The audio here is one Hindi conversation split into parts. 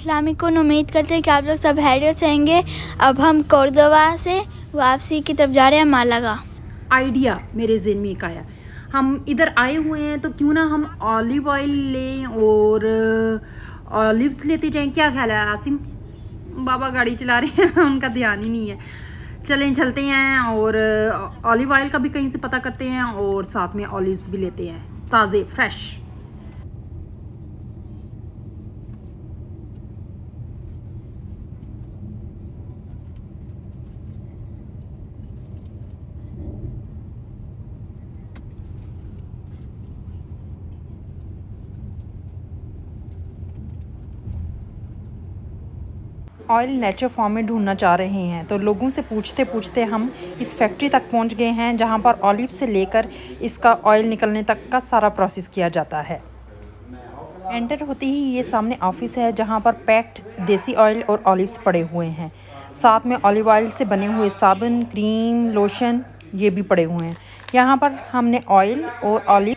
अस्सलाम वालेकुम। उम्मीद करते हैं कि आप लोग सब खैरियत से होंगे। अब हम कोर्दोबा से वापसी की तरफ जा रहे हैं मालागा। आइडिया मेरे ज़हन में एक आया, हम इधर आए हुए हैं तो क्यों ना हम ऑलिव ऑयल लें और ऑलिव्स लेते जाएं। क्या ख्याल है आसिम? बाबा गाड़ी चला रहे हैं उनका ध्यान ही नहीं है। चलें चलते हैं और ऑलिव ऑयल का भी कहीं से पता करते हैं और साथ में ऑलिव्स भी लेते हैं ताज़े फ्रेश। ऑयल नेचर फॉर्म में ढूंढना चाह रहे हैं तो लोगों से पूछते पूछते हम इस फैक्ट्री तक पहुंच गए हैं जहां पर ऑलिव से लेकर इसका ऑयल निकलने तक का सारा प्रोसेस किया जाता है। एंटर होते ही ये सामने ऑफिस है जहां पर पैक्ड देसी ऑयल और ऑलिव्स पड़े हुए हैं। साथ में ऑलिव ऑयल से बने हुए साबुन, क्रीम, लोशन ये भी पड़े हुए हैं। यहाँ पर हमने ऑयल और ऑलिव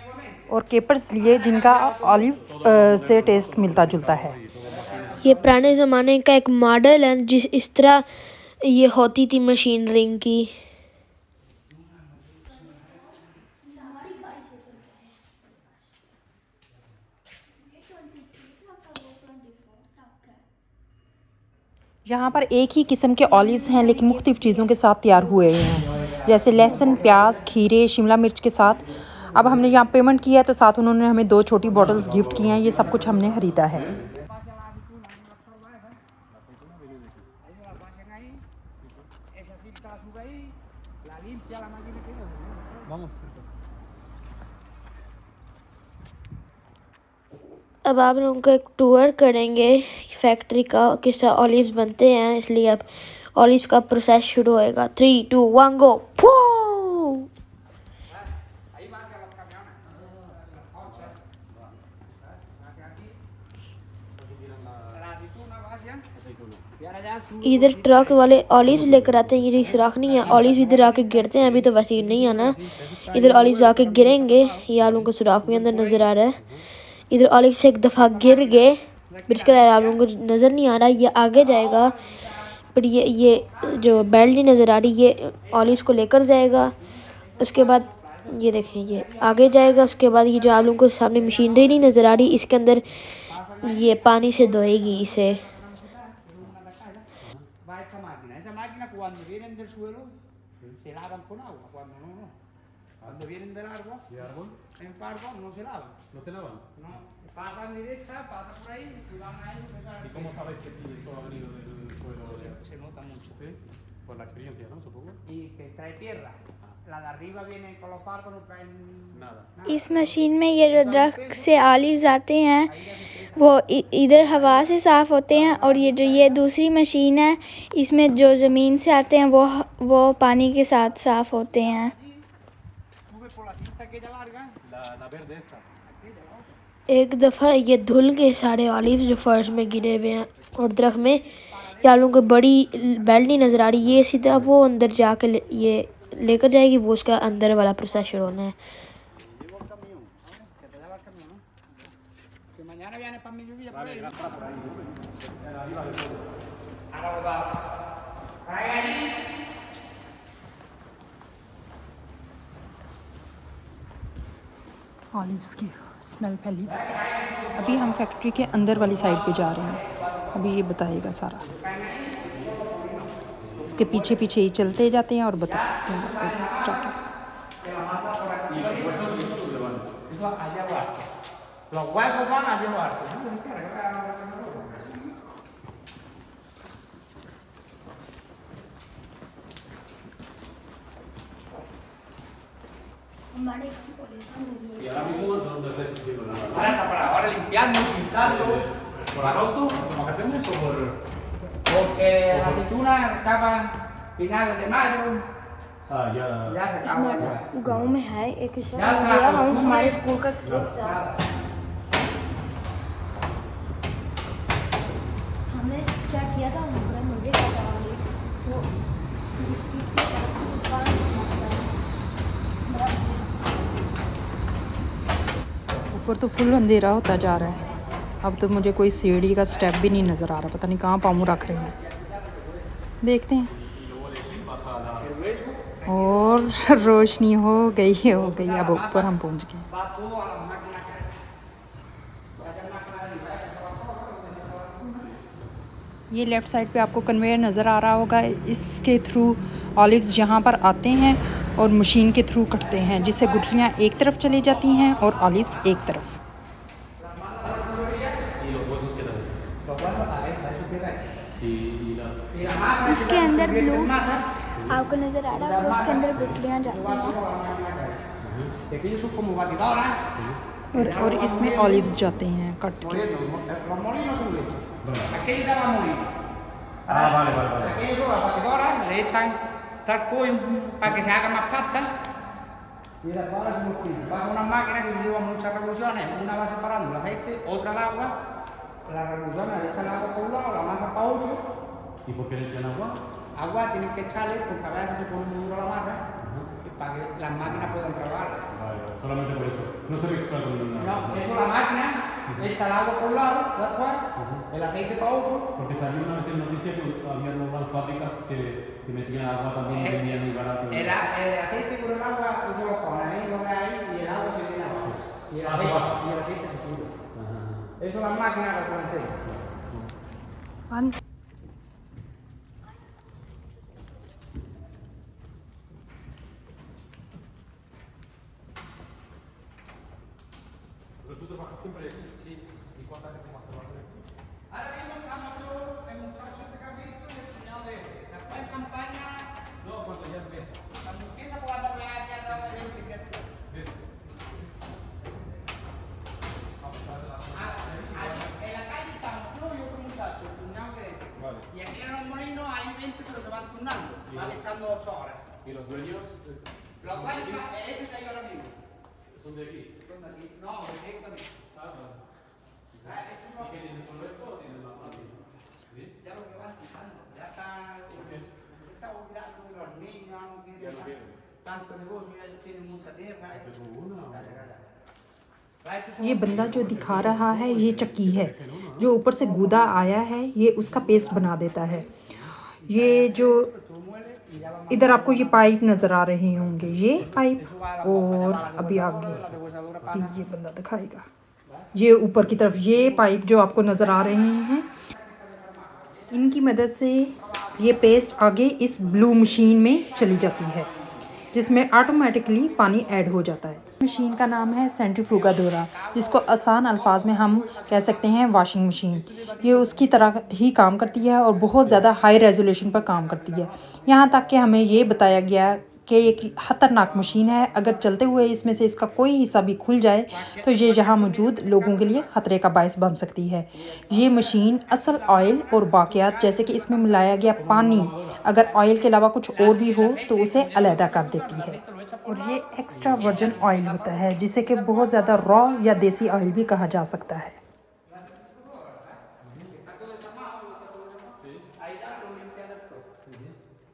और केपर्स लिए जिनका ऑलिव से टेस्ट मिलता जुलता है। ये पुराने ज़माने का एक मॉडल है जिस इस तरह ये होती थी मशीन रिंग की। यहाँ पर एक ही किस्म के ऑलिव्स हैं लेकिन मुख्तलिफ चीज़ों के साथ तैयार हुए हैं, जैसे लहसुन, प्याज, खीरे, शिमला मिर्च के साथ। अब हमने यहाँ पेमेंट किया है तो साथ उन्होंने हमें 2 छोटी बॉटल्स गिफ्ट की हैं। ये सब कुछ हमने खरीदा है। अब आप लोगों को एक टूर करेंगे फैक्ट्री का, किस तरह ऑलिव्स बनते हैं। इसलिए अब ऑलिव्स का प्रोसेस शुरू होएगा। 3, 2, 1 गो। इधर ट्रक वाले ऑलिव्स लेकर आते हैं। ये सुराख नहीं है, ऑलिव्स इधर आके गिरते हैं। अभी तो वैसे नहीं आना, इधर ऑलिव्स आके गिरेंगे। ये आप लोगों को सुराख भी अंदर नज़र आ रहा है। इधर ऑलिव से एक दफ़ा गिर गए, फिर इसके बाद आप लोगों को नज़र नहीं आ रहा। ये आगे जाएगा, पर ये जो बेल्ट नहीं नज़र आ रही, ये ऑलिव्स को लेकर जाएगा। उसके बाद ये देखें, ये आगे जाएगा। उसके बाद ये जो आप लोगों को सामने मशीनरी नहीं नज़र आ रही, इसके अंदर ये पानी से धोएगी इसे। Cuando vienen del árbol, en parvo no se lavan. ¿No se lavan? No, pasan directa, pasan por ahí y van a ellos. ¿Y cómo sabéis que si esto ha venido del suelo? Se nota mucho. ¿Sí? Por la experiencia, ¿no? Supongo. Y que trae tierra. La de arriba viene con los fardos, no traen nada. इस मशीन में ये जो दरख्त से ऑलिव्स आते हैं वो इधर हवा से साफ़ होते हैं, और ये दूसरी मशीन है, इसमें जो ज़मीन से आते हैं वो पानी के साथ साफ़ होते हैं। एक दफ़ा ये धुल गए सारे ऑलिव्स जो फर्श में गिरे हुए हैं और दरख्त में। या लोगों को बड़ी बेल्ट नहीं नज़र आ रही, ये इसी तरह वो अंदर जाके ये लेकर जाएगी। वो उसका अंदर वाला प्रोसेस शुरू होना है। ऑलिव्स की स्मेल फैली। अभी हम फैक्ट्री के अंदर वाली साइड पे जा रहे हैं। अभी ये बताएगा सारा, इसके पीछे पीछे ही चलते जाते हैं और बताते हैं आपको। Y ahora mismo no sé si ahora limpiando, pintando. ¿Por agosto? ¿Como vacaciones o por...? Porque las aceitunas acaban finales de mayo. Ya se acabó. गाँव में है एक हमारे स्कूल का हमने चेक किया था, बड़ा मज़े का था। वो ऊपर तो फुल अंधेरा होता जा रहा है। अब तो मुझे कोई सीढ़ी का स्टेप भी नहीं नज़र आ रहा, पता नहीं कहाँ पाँव रख रहे हैं। देखते हैं। और रोशनी हो गई। अब ऊपर हम पहुँच गए। ये लेफ़्ट साइड पे आपको कन्वेयर नज़र आ रहा होगा। इसके थ्रू ऑलिव्स यहाँ पर आते हैं और मशीन के थ्रू कटते हैं, जिससे गुठलियाँ एक तरफ चली जाती हैं और ऑलिव्स एक तरफ। उसके अंदर ब्लू आपको नज़र आ रहा है, उसके अंदर गुठलियाँ जाती हैं और इसमें ऑलिव्स जाते हैं कट के। Aquello la batidora, le echan tal cual para que se haga más pasta. Y después ahora se multiplica. Pasa una máquina que lleva muchas revoluciones, una va separando el aceite, otra el agua. Las revoluciones le echan el agua por un lado, la masa para otro. ¿Y por qué le echan agua? Agua tienen que echarle porque a veces se pone muy dura la masa y para que las máquinas puedan trabajar. Vale, solamente por eso. No se mezcla con nada. No, eso la máquina echa el agua por un lado, después el aceite para otro. Porque salió una vez en noticia que había nuevas fábricas que metían agua también y vendían muy barato. El aceite con el agua, eso lo ponen ahí, lo de ahí y el agua se llena abajo. Y el aceite se sube. Eso las máquinas lo pueden hacer. Pero tú trabajas siempre aquí. Sí. ¿Y cuánta gente más trabaja aquí? Ahora mismo estamos el muchacho de Carlitos y el cuñado de él. Después en campaña, No, cuando ya empieza. cuando empieza por la novedad ya no hay gente que en la calle estamos yo y otro muchacho, el cuñado de él. Vale. Y aquí en los molinos hay 20 pero se van turnando, van echando 8 horas. ¿Y los dueños Los dueños, este se ha ido ahora mismo. son de aquí? Son de aquí. No, de aquí también. ¿Y qué tienen solo esto o tienen más máquinas? ¿Sí? Ya lo que van quitando, ya está olvidando de los niños, no quieren tanto negocio, ya tienen mucha tierra. ये बंदा जो दिखा रहा है ये चक्की है, जो ऊपर से गूदा आया है ये उसका पेस्ट बना देता है। ये जो इधर आपको ये पाइप नज़र आ रहे होंगे, ये पाइप और अभी आगे भी ये बंदा दिखाएगा। ये ऊपर की तरफ ये पाइप जो आपको नज़र आ रहे हैं, इनकी मदद से ये पेस्ट आगे इस ब्लू मशीन में चली जाती है, जिसमें ऑटोमेटिकली पानी ऐड हो जाता है। मशीन का नाम है सेंट्रीफ्यूगाडोरा, जिसको आसान अल्फाज में हम कह सकते हैं वॉशिंग मशीन। ये उसकी तरह ही काम करती है और बहुत ज़्यादा हाई रेजोल्यूशन पर काम करती है। यहाँ तक कि हमें ये बताया गया कि एक ख़तरनाक मशीन है, अगर चलते हुए इसमें से इसका कोई हिस्सा भी खुल जाए तो ये यहाँ मौजूद लोगों के लिए ख़तरे का बायस बन सकती है। ये मशीन असल ऑयल और बाक़ियात जैसे कि इसमें मिलाया गया पानी, अगर ऑयल के अलावा कुछ और भी हो तो उसे अलहदा कर देती है। और ये एक्स्ट्रा वर्जिन ऑयल होता है, जिसे कि बहुत ज़्यादा रॉ या देसी ऑयल भी कहा जा सकता है।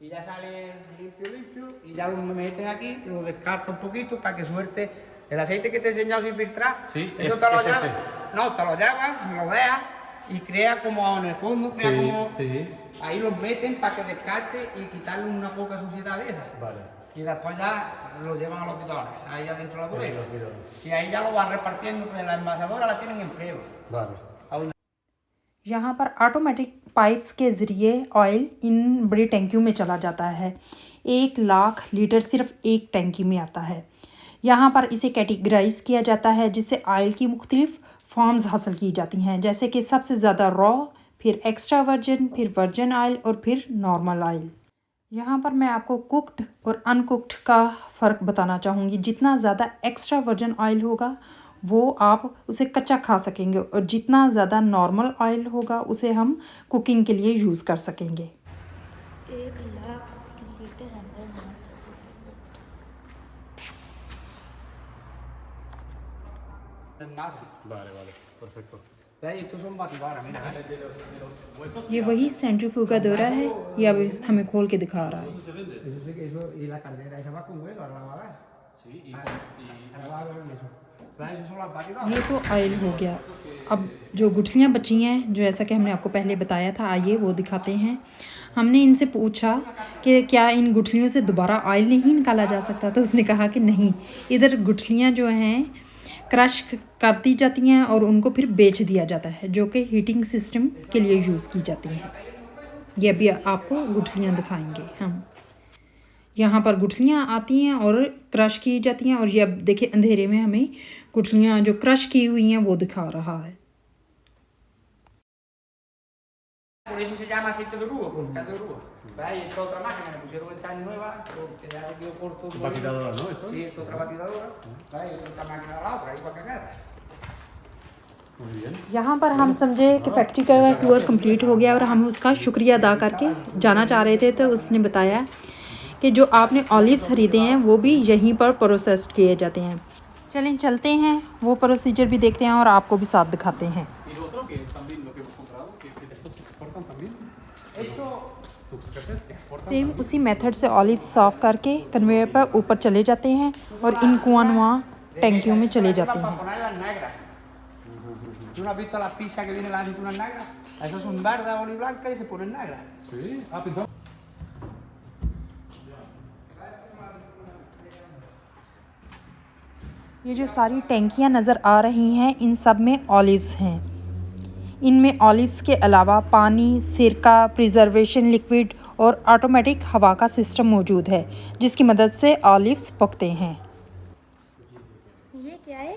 Y ya sale limpio y ya lo meten aquí, lo descarta un poquito para que suelte el aceite que te he enseñado sin filtrar. Sí, eso te lo llevas. No, te lo llevas, lo dejas y crea como en el fondo, crea como ahí los meten para que descarte y quitarle una poca suciedad de esa. Vale. Y después ya lo llevan a los bidones, ahí adentro de la bodega. Y ahí ya lo van repartiendo, porque la envasadora la tienen en pliego. Vale. यहाँ पर ऑटोमेटिक पाइप्स के ज़रिए ऑयल इन बड़ी टैंकियों में चला जाता है। 1 लाख लीटर सिर्फ एक टैंकी में आता है। यहाँ पर इसे कैटेगराइज किया जाता है, जिससे ऑयल की मुख्तलिफ फॉर्म्स हासिल की जाती हैं, जैसे कि सबसे ज़्यादा रॉ, फिर एक्स्ट्रा वर्जिन, फिर वर्जिन ऑयल और फिर नॉर्मल ऑयल। यहाँ पर मैं आपको कुक्ड और अनकुक्ड का फ़र्क बताना चाहूँगी। जितना ज़्यादा एक्स्ट्रा वर्जिन ऑयल होगा वो आप उसे कच्चा खा सकेंगे, और जितना ज़्यादा नॉर्मल ऑयल होगा उसे हम कुकिंग के लिए यूज़ कर सकेंगे। 1 लाख लीटर अंदर Vale, vale. Perfecto. Estos son batidoras, mira. ये वही सेंट्रीफ्यूगाडोरा है, ये अब हमें खोल के दिखा रहा है। Eso sí que eso, y la caldera esa va con hueso, a la lavada. Sí, A lavar eso. ये तो ऑयल हो गया। अब जो गुठलियाँ बची हैं, जो ऐसा कि हमने आपको पहले बताया था, आइए वो दिखाते हैं। हमने इनसे पूछा कि क्या इन गुठलियों से दोबारा ऑयल नहीं निकाला जा सकता, तो उसने कहा कि नहीं, इधर गुठलियाँ जो हैं क्रश कर दी जाती हैं और उनको फिर बेच दिया जाता है, जो कि हीटिंग सिस्टम के लिए यूज़ की जाती हैं। ये अभी आपको गुठलियाँ दिखाएंगे हम। यहाँ पर गुठलियाँ आती हैं और क्रश की जाती हैं, और ये अब देखिए अंधेरे में हमें गुठलियाँ जो क्रश की हुई हैं वो दिखा रहा है। Por eso se llama aceite de orujo, porque es de orujo. ¿Veis? Esta otra máquina le pusieron esta año nueva, porque ya se quedó corto. Batidora, ¿no? ¿Esto? Sí, esta otra batidora. ¿Veis? Esta máquina a la otra, ahí para que quede. Muy bien. यहाँ पर हम समझे कि फैक्ट्री का टूर कंप्लीट हो गया और हम उसका शुक्रिया अदा करके जाना चाह रहे थे, तो उसने बताया कि जो आपने ऑलिव्स खरीदे हैं वो भी यहीं पर प्रोसेस्ड किए जाते हैं। चलें चलते हैं, वो प्रोसीजर भी देखते हैं और आपको भी साथ दिखाते हैं। Y lo otro que es también lo que hemos comprado, que estos se exportan también. ¿Tus jefes exportan? Same उसी मेथड से ऑलिव साफ़ करके कन्वेयर पर ऊपर चले जाते हैं और इन कुआं टैंकियों में चले जाते Para हैं। ponerlas negras. ¿Tú no has visto las pizzas que vienen las aceitunas negras? Esas son verdes o blancas y se ponen negras. Sí. Ah, pensaba. ये जो सारी टैंकियाँ नज़र आ रही हैं, इन सब में ऑलिव्स हैं। इनमें ऑलिव्स के अलावा पानी, सिरका, प्रिजर्वेशन लिक्विड और ऑटोमेटिक हवा का सिस्टम मौजूद है, जिसकी मदद से ऑलिव्स पकते हैं। ये क्या है?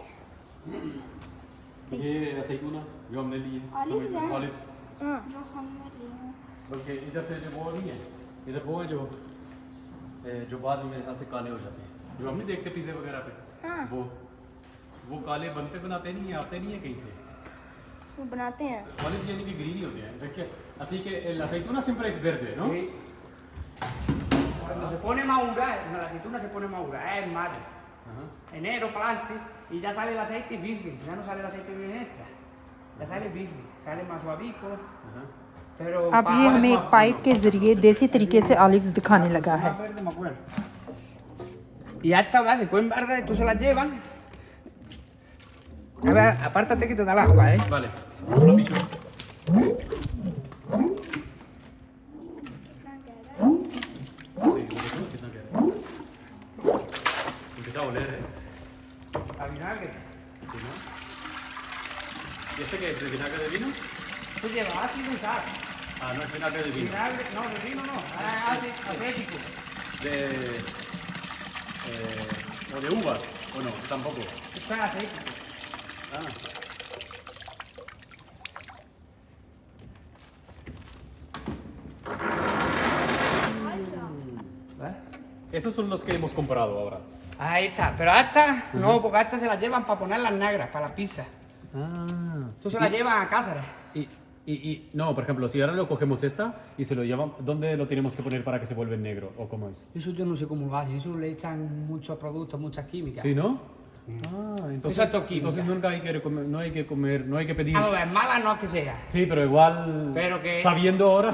ये aceituna जो हमने ली है। Olives हैं? Olives. हाँ, जो हमने लिए हैं। बल्कि इधर से जो वो नहीं है, इधर वो है जो बाद में मेरे ख्याल से काले हो जाते हैं, जो हम नहीं देखते पिज़्ज़े वगैरह पे। हाँ। वो काले बनते बनाते नहीं है, आते नहीं है कहीं से। वो बनाते हैं। Olives यानी कि ग्रीन ही होते हैं, जैसे कि así que el aceituna siempre es verde, ¿no? Sí. Cuando se pone madura, la aceituna se pone madura, es en mayo. Ajá. Enero para adelante, y ya sale el aceite virgen, ya no sale el aceite virgen extra. Ya sale virgen, sale más suavico. Pero अब ये हमें एक पाइप के ज़रिए देसी तरीके से ऑलिव्स दिखाने लगा है। más verde me acuerdo. Y a esta hora se cogen verdes, tú se las llevan. A ver, apártate que te da el agua, ¿eh? Vale, lo piso. कितना कह रहे हैं? empieza a oler, A vinagre. ¿Sí, no? ¿Y este qué es? ¿De vinagre de vino? Tú llevas ácido y sal. Ah, no es vinagre de vino. Vinagre, no, de vino no, es acético. De... o de uvas, o no, tampoco. Esto es acético. Ah. Esos son los que hemos comprado ahora. Ahí está, pero a estas no, porque a estas se las llevan para ponerlas negras, para la pizza. Ah. Tú se las llevan a Cáceres. No, por ejemplo, si ahora lo cogemos esta y se lo llevamos, ¿dónde lo tenemos que poner para que se vuelva en negro? ¿O cómo es? Eso yo no sé cómo lo hacen, eso le echan muchos productos, muchas químicas. ¿Sí, no? Ah, entonces, Eso es todo química. entonces nunca hay que comer, no hay que pedir. Vamos a ver, mala no es que sea. Sí, pero igual, Pero que- sabiendo ahora.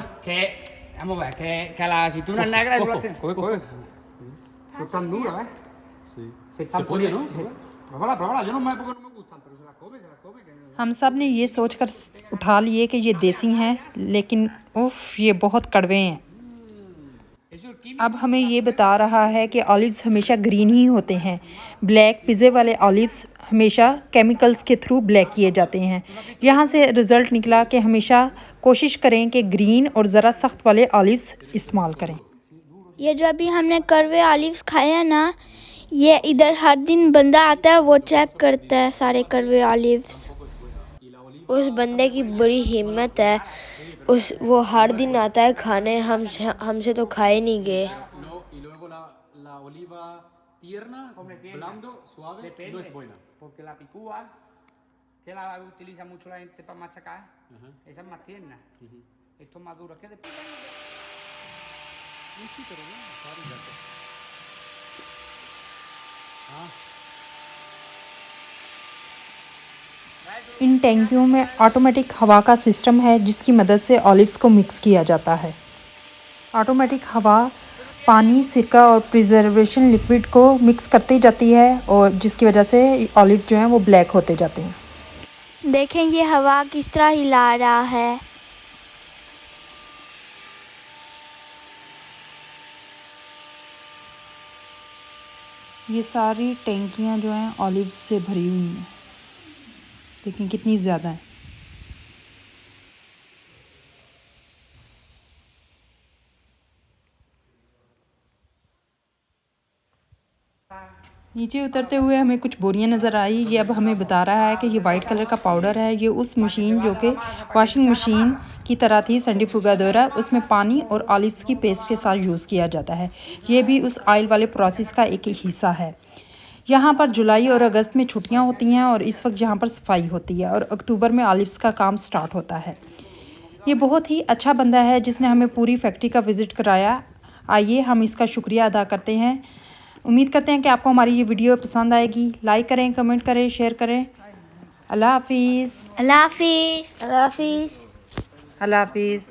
Vamos a ver, que las aceitunas negras tú las tienes. Coge. Eso es tan duro, ¿eh? Sí. Se puede, ¿no? Pruébala, yo no me porque no me gustan, pero se las come. हम सब ने ये सोचकर उठा लिए कि ये देसी हैं, लेकिन उफ, ये बहुत कड़वे हैं। Eso es químico. अब हमें ये बता रहा है कि ऑलिव्स हमेशा ग्रीन ही होते हैं। ब्लैक पिज़्ज़े वाले ऑलिव्स हमेशा केमिकल्स के थ्रू ब्लैक किए जाते हैं। यहाँ से रिज़ल्ट निकला कि हमेशा कोशिश करें कि ग्रीन और ज़रा सख्त वाले ऑलिव्स इस्तेमाल करें। ये जो अभी हमने करवे ऑलिव्स खाए हैं ना, ये इधर हर दिन बंदा आता है, वो चेक करता है सारे करवे ऑलिव्स। उस बंदे की बड़ी हिम्मत है, वो हर दिन आता है खाने, हमसे तो खाए नहीं गए। No, y luego la oliva tierna, Hombre, tierna. blando, suave, Depende, no es buena. porque la picúa, que la utiliza mucho la gente para machacar, esa es más tierna. Esto es más duro. ¿Qué depende? इन टैंकियों में ऑटोमेटिक हवा का सिस्टम है, जिसकी मदद से ऑलिव्स को मिक्स किया जाता है। ऑटोमेटिक हवा पानी, सिरका और प्रिजर्वेशन लिक्विड को मिक्स करती जाती है और जिसकी वजह से ऑलिव जो हैं वो ब्लैक होते जाते हैं। देखें ये हवा किस तरह हिला रहा है। ये सारी टैंकियाँ जो हैं ऑलिव से भरी हुई हैं, देखें कितनी ज़्यादा है। नीचे उतरते हुए हमें कुछ बोरियां नज़र आई। ये अब हमें बता रहा है कि ये वाइट कलर का पाउडर है। ये उस मशीन जो कि वॉशिंग मशीन की तरह थी, सेंट्रीफ्यूगाडोरा, उसमें पानी और ऑलिव्स की पेस्ट के साथ यूज़ किया जाता है। ये भी उस ऑयल वाले प्रोसेस का एक हिस्सा है। यहाँ पर जुलाई और अगस्त में छुट्टियाँ होती हैं और इस वक्त यहाँ पर सफाई होती है और अक्टूबर में ऑलिव्स का काम स्टार्ट होता है। ये बहुत ही अच्छा बंदा है जिसने हमें पूरी फैक्ट्री का विज़िट कराया। आइए हम इसका शुक्रिया अदा करते हैं। उम्मीद करते हैं कि आपको हमारी ये वीडियो पसंद आएगी। लाइक करें, कमेंट करें, शेयर करें। अल्लाह हाफिज़। अल्लाह हाफिज़। अल्लाह हाफिज़। अल्लाह हाफिज़।